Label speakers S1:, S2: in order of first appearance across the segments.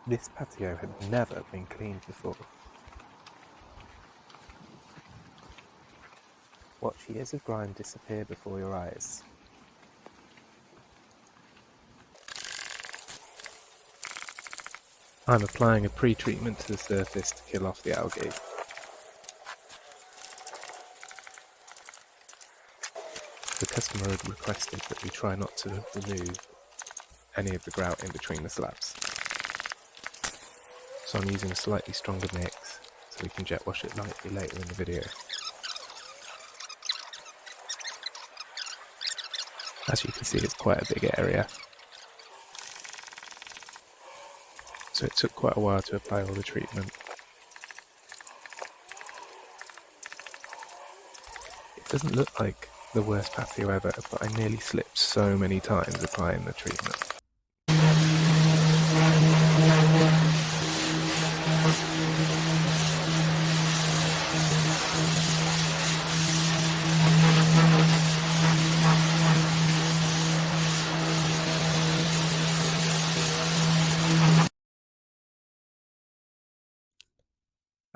S1: This patio had never been cleaned before. Watch years of grime disappear before your eyes. I'm applying a pre-treatment to the surface to kill off the algae. The customer had requested that we try not to remove any of the grout in between the slabs. So I'm using a slightly stronger mix so we can jet wash it lightly later in the video. As you can see, it's quite a big area. So it took quite a while to apply all the treatment. It doesn't look like the worst patio ever, but I nearly slipped so many times applying the treatment.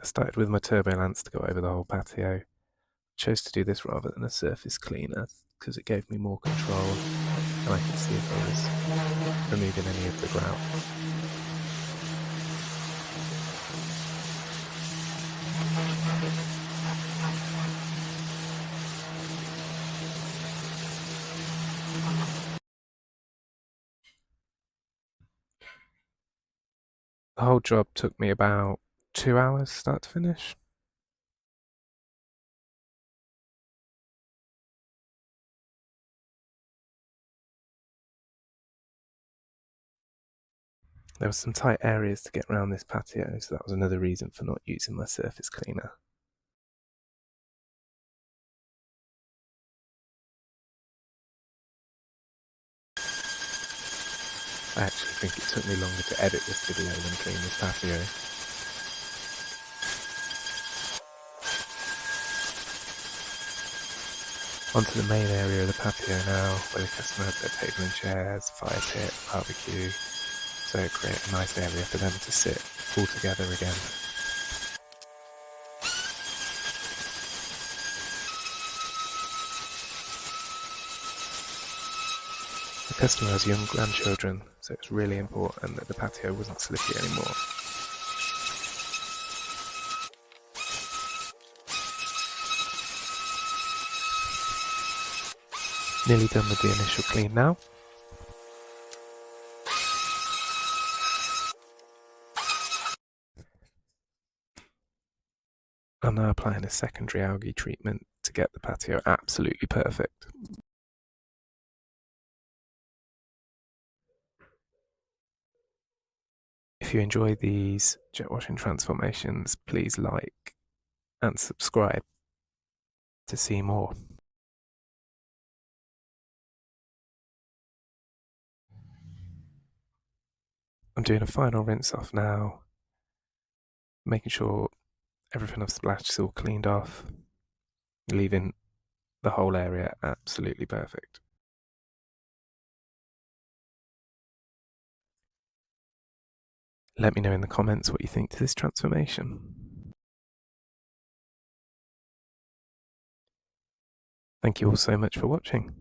S1: I started with my turbo lance to go over the whole patio. Chose to do this rather than a surface cleaner because it gave me more control and I could see if I was removing any of the grout. The whole job took me about 2 hours start to finish. There were some tight areas to get around this patio, so that was another reason for not using my surface cleaner. I actually think it took me longer to edit this video than clean this patio. Onto the main area of the patio now, where the customer had their table and chairs, fire pit, barbecue, so it created a nice area for them to sit all together again. The customer has young grandchildren, so it's really important that the patio wasn't slippy anymore. Nearly done with the initial clean now. I'm now applying a secondary algae treatment to get the patio absolutely perfect. If you enjoy these jet washing transformations, please like and subscribe to see more. I'm doing a final rinse off now, making sure everything I've splashed is all cleaned off, leaving the whole area absolutely perfect. Let me know in the comments what you think to this transformation. Thank you all so much for watching.